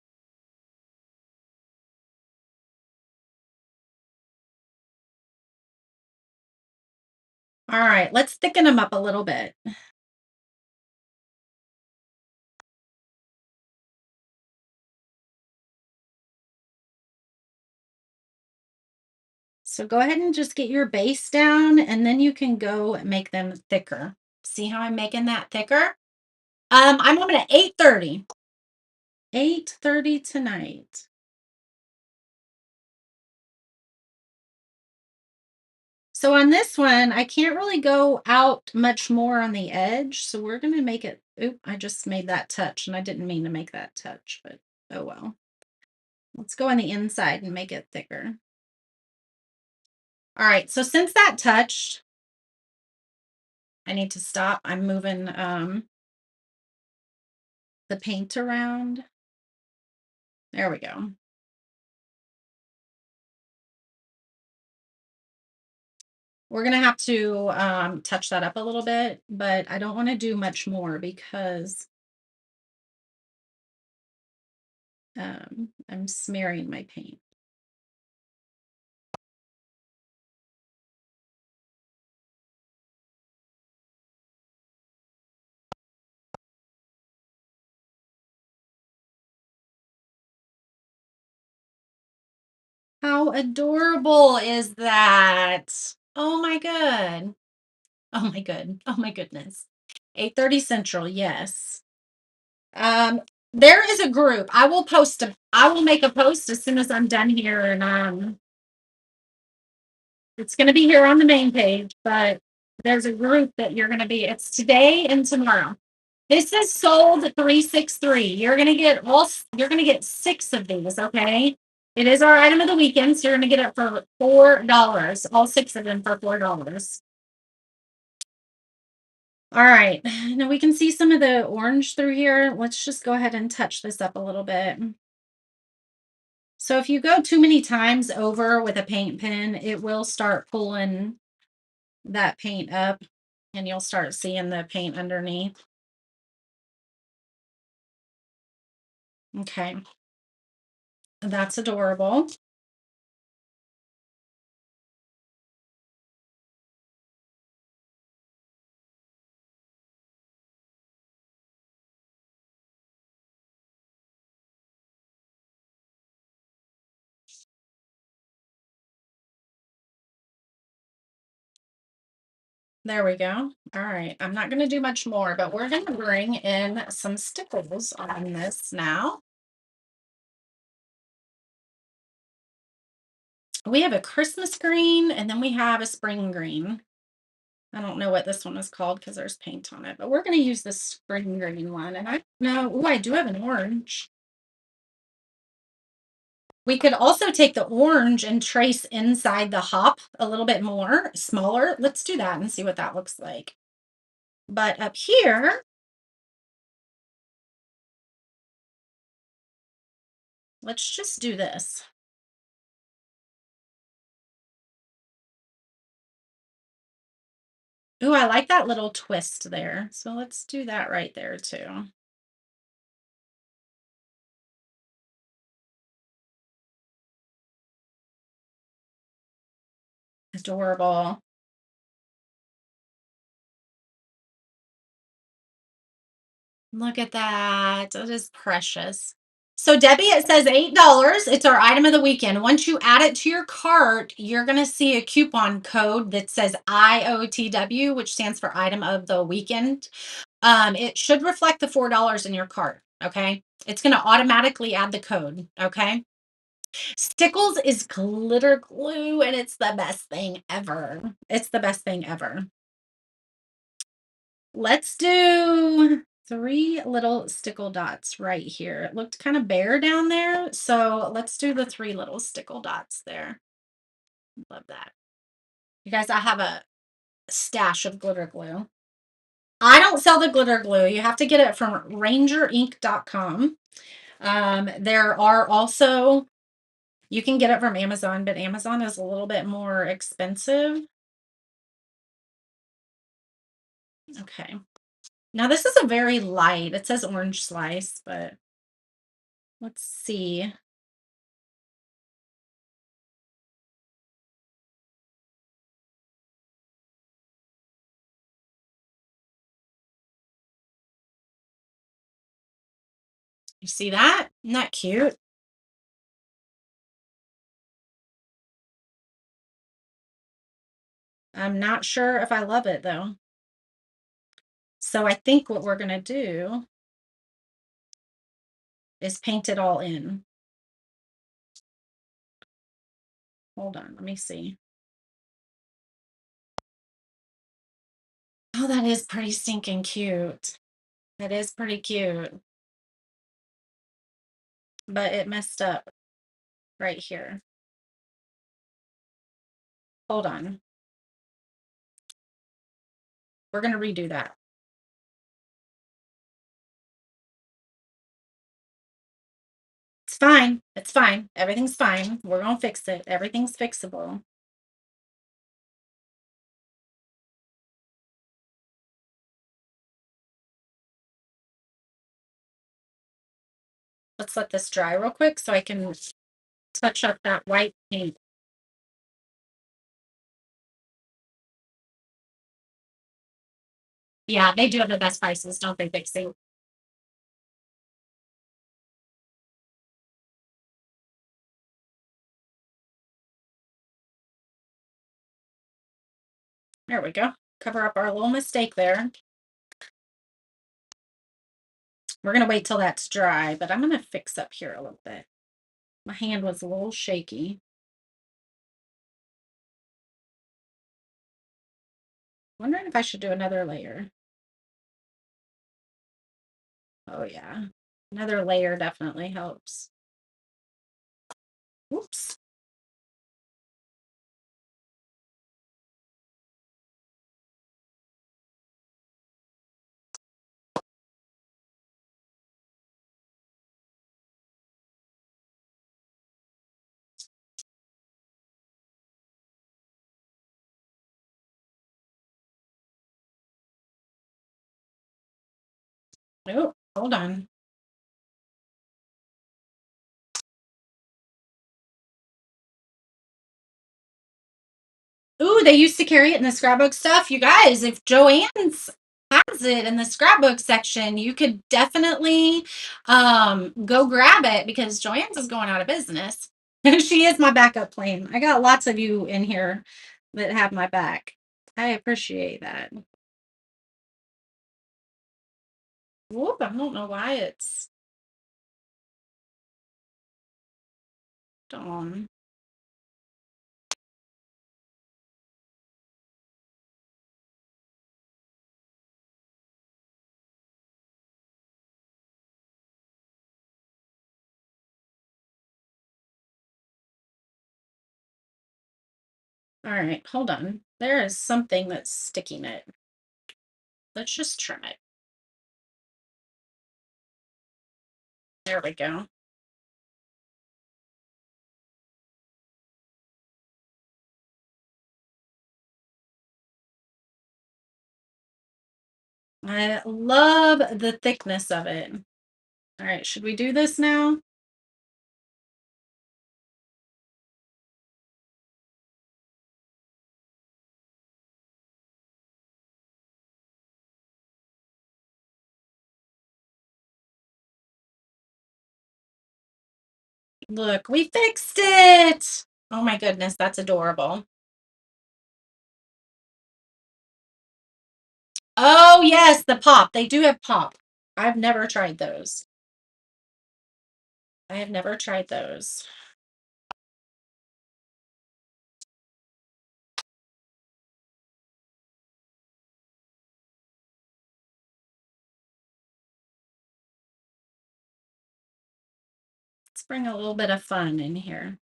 Speaker 1: All right, let's thicken them up a little bit. So go ahead and just get your base down and then you can go make them thicker. See how I'm making that thicker? I'm on at 8:30. 8:30 tonight. So on this one, I can't really go out much more on the edge. So we're going to make it. Oop, I just made that touch and I didn't mean to make that touch, but oh well. Let's go on the inside and make it thicker. All right. So since that touched, I need to stop. I'm moving the paint around. There we go. We're gonna have to touch that up a little bit, but I don't want to do much more because I'm smearing my paint. How adorable is that? Oh my good. Oh my good. Oh my goodness. 8:30 Central, yes. Um, there is a group. I will make a post as soon as I'm done here, and it's gonna be here on the main page, but there's a group that it's today and tomorrow. This is sold 363. You're gonna get 6 of these, okay? It is our item of the weekend, so you're gonna get it for $4. All 6 of them for $4. All right. Now we can see some of the orange through here. Let's just go ahead and touch this up a little bit. So if you go too many times over with a paint pen, it will start pulling that paint up and you'll start seeing the paint underneath. Okay. That's adorable. There we go. All right. I'm not going to do much more, but we're going to bring in some stickles on this now. We have a Christmas green and then we have a spring green. I don't know what this one is called because there's paint on it, but we're going to use the spring green one. And I know, oh, I do have an orange. We could also take the orange and trace inside the hop a little bit more, smaller. Let's do that and see what that looks like. But up here, let's just do this. Ooh, I like that little twist there. So let's do that right there too. Adorable. Look at that. It is precious. So Debbie, it says $8. It's our item of the weekend. Once you add it to your cart, you're going to see a coupon code that says IOTW, which stands for item of the weekend. It should reflect the $4 in your cart. Okay. It's going to automatically add the code. Okay. Stickles is glitter glue and it's the best thing ever. It's the best thing ever. Let's do 3 little stickle dots right here. It looked kind of bare down there, so let's do the 3 little stickle dots there. Love that. You guys, I have a stash of glitter glue. I don't sell the glitter glue. You have to get it from rangerink.com. There are also, you can get it from Amazon, but Amazon is a little bit more expensive. Okay. Now this is a very light, it says orange slice, but let's see. You see that? Isn't that cute? I'm not sure if I love it though. So I think what we're going to do is paint it all in. Hold on, let me see. Oh, that is pretty stinking cute. That is pretty cute. But it messed up right here. Hold on. We're gonna redo that. It's fine. It's fine. Everything's fine. We're gonna fix it. Everything's fixable. Let's let this dry real quick so I can touch up that white paint. Yeah, they do have the best prices, don't they, Pixie? There we go. Cover up our little mistake there. We're gonna wait till that's dry, but I'm gonna fix up here a little bit. My hand was a little shaky. Wondering if I should do another layer. Oh yeah. Another layer definitely helps. Whoops. Oh, hold on. Ooh, they used to carry it in the scrapbook stuff. You guys, if Joann's has it in the scrapbook section, you could definitely go grab it because Joann's is going out of business. She is my backup plan. I got lots of you in here that have my back. I appreciate that. Whoop, I don't know why it's on. All right, hold on. There is something that's sticking it. Let's just trim it. There we go. I love the thickness of it. All right, should we do this now? Look, we fixed it. Oh my goodness, that's adorable. Oh yes, the pop. They do have pop. I've never tried those. I have never tried those. Let's bring a little bit of fun in here.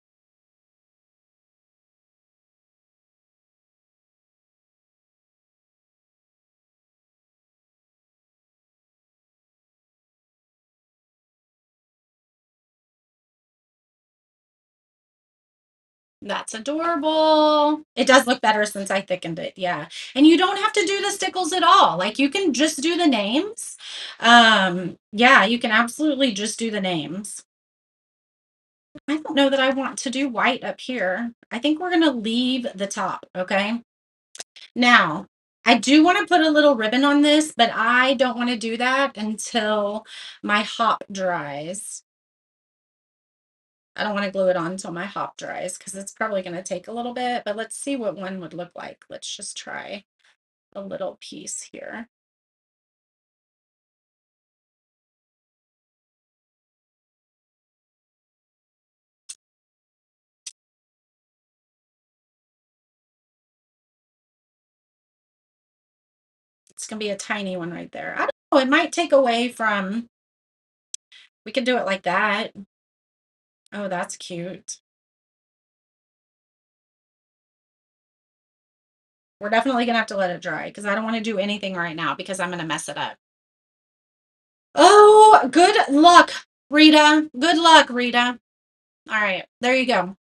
Speaker 1: That's adorable. It does look better since I thickened it. Yeah. And you don't have to do the stickles at all. Like you can just do the names. Yeah, you can absolutely just do the names. I don't know that I want to do white up here. I think we're going to leave the top, okay? Now, I do want to put a little ribbon on this, but I don't want to do that until my hop dries. I don't want to glue it on until my hop dries because it's probably going to take a little bit, but let's see what one would look like. Let's just try a little piece here. It's going to be a tiny one right there. I don't know. It might take away from, we could do it like that. Oh, that's cute. We're definitely gonna have to let it dry because I don't want to do anything right now because I'm gonna mess it up. Oh, good luck, Rita. Good luck, Rita. All right, there you go.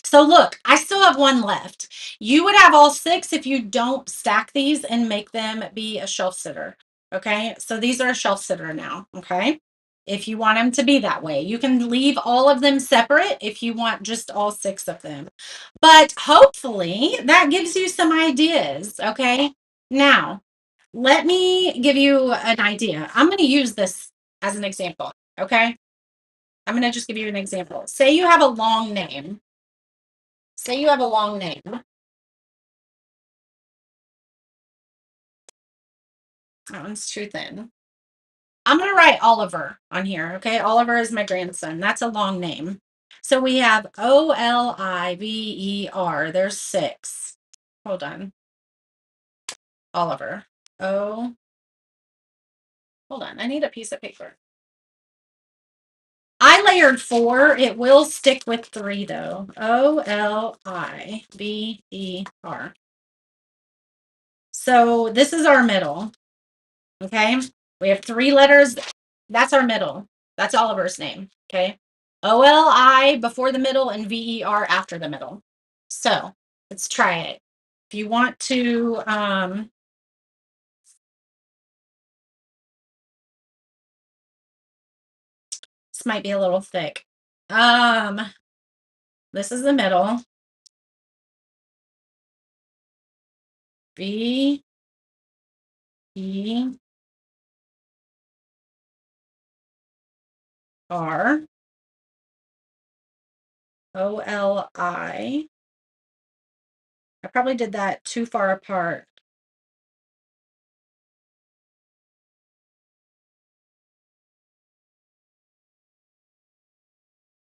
Speaker 1: So look, I still have one left. You would have all six if you don't stack these and make them be a shelf sitter. Okay, so these are a shelf sitter now. Okay, if you want them to be that way, you can leave all of them separate if you want just all six of them. But hopefully that gives you some ideas. Okay, now let me give you an idea. I'm going to use this as an example. Okay, I'm going to just give you an example. Say you have a long name. Say you have a long name. That one's too thin. I'm going to write Oliver on here. Okay. Oliver is my grandson. That's a long name. So we have Oliver. There's six. Hold on. Oliver. Oh, hold on. I need a piece of paper. I layered four. It will stick with three though. Oliver. So this is our middle. Okay. We have three letters. That's our middle. That's Oliver's name. Okay. OLI before the middle and VER after the middle. So let's try it. If you want to, this might be a little thick. This is the middle. VER OLI. I probably did that too far apart.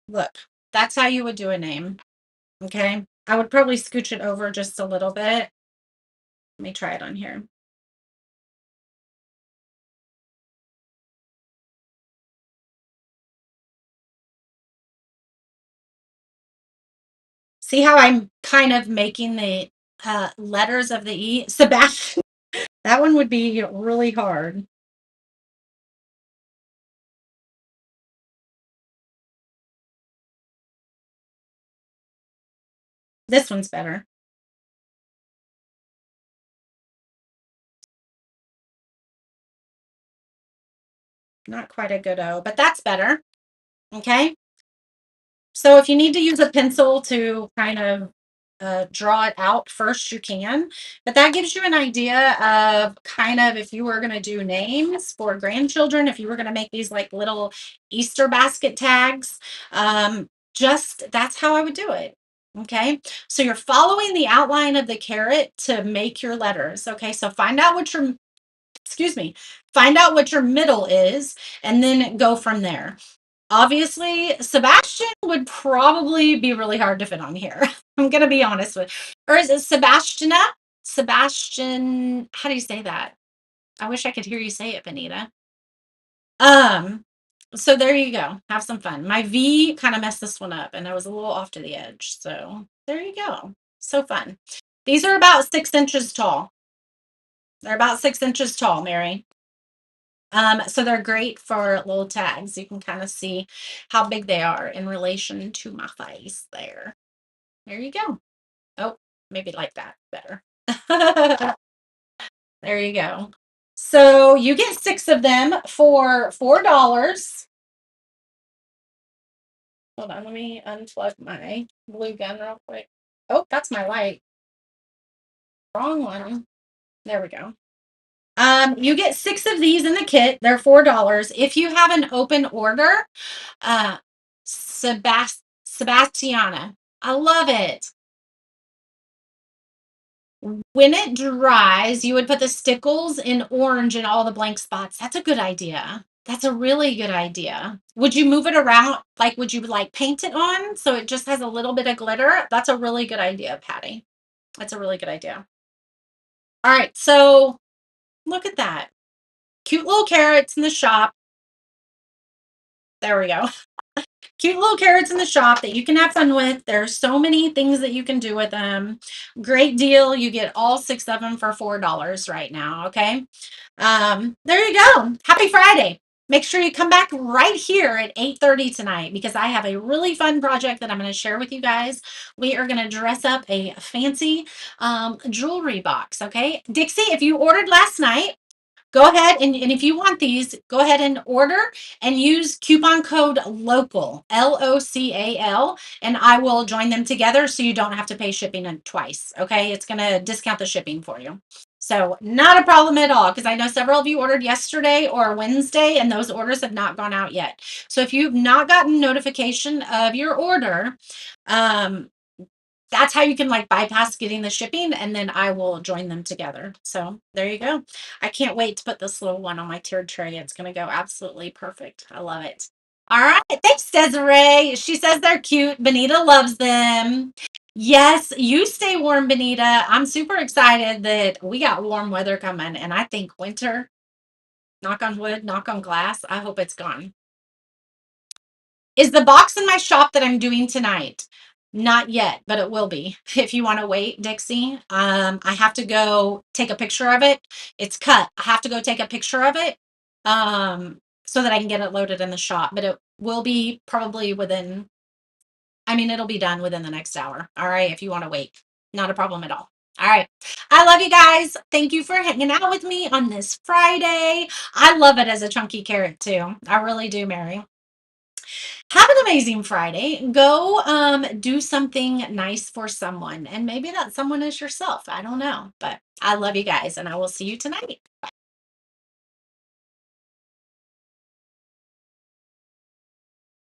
Speaker 1: Look, that's how you would do a name. Okay. I would probably scooch it over just a little bit. Let me try it on here. See how I'm kind of making the letters of the E? Sebastian. That one would be really hard. This one's better. Not quite a good O, but that's better. Okay. So if you need to use a pencil to kind of draw it out first, you can. But that gives you an idea of kind of if you were going to do names for grandchildren, if you were going to make these like little Easter basket tags, just that's how I would do it. Okay. So you're following the outline of the carrot to make your letters. Okay. So find out what your, excuse me, find out what your middle is and then go from there. Obviously, Sebastian would probably be really hard to fit on here. I'm gonna be honest with, or is it Sebastiana? Sebastian, how do you say that? I wish I could hear you say it, Benita. Um, so there you go. Have some fun. My V kind of messed this one up and I was a little off to the edge. So there you go. So fun. These are about 6 inches tall. They're about 6 inches tall, Mary. So they're great for little tags. You can kind of see how big they are in relation to my face there. There you go. Oh, maybe like that better. There you go. So you get six of them for $4. Hold on, let me unplug my glue gun real quick. Oh, that's my light. Wrong one. There we go. You get six of these in the kit. They're $4. If you have an open order, uh, Sebastiana. I love it. When it dries, you would put the stickles in orange in all the blank spots. That's a good idea. That's a really good idea. Would you move it around? Like, would you like paint it on so it just has a little bit of glitter? That's a really good idea, Patty. That's a really good idea. All right, so look at that. Cute little carrots in the shop. There we go. Cute little carrots in the shop that you can have fun with. There's so many things that you can do with them. Great deal. You get all six of them for $4 right now. Okay. There you go. Happy Friday. Make sure you come back right here at 8:30 tonight because I have a really fun project that I'm going to share with you guys. We are going to dress up a fancy jewelry box. Okay. Dixie, if you ordered last night, go ahead and if you want these, go ahead and order and use coupon code LOCAL, LOCAL, and I will join them together so you don't have to pay shipping twice. Okay. It's going to discount the shipping for you. So, not a problem at all because I know several of you ordered yesterday or Wednesday and those orders have not gone out yet. So, if you've not gotten notification of your order, um, that's how you can like bypass getting the shipping and then I will join them together. So there you go. I can't wait to put this little one on my tiered tray. It's going to go absolutely perfect. I love it. All right. Thanks, Desiree. She says they're cute. Benita loves them. Yes, you stay warm, Benita. I'm super excited that we got warm weather coming and I think winter, knock on wood, knock on glass. I hope it's gone. Is the box in my shop that I'm doing tonight? Not yet, but it will be. If you want to wait, Dixie, I have to go take a picture of it. It's cut. I have to go take a picture of it, so that I can get it loaded in the shop. But it will be probably within. I mean, it'll be done within the next hour. All right, if you want to wait, not a problem at all. All right. I love you guys. Thank you for hanging out with me on this Friday. I love it as a chunky carrot too. I really do, Mary. Have an amazing Friday. Go do something nice for someone. And maybe that someone is yourself. I don't know. But I love you guys and I will see you tonight.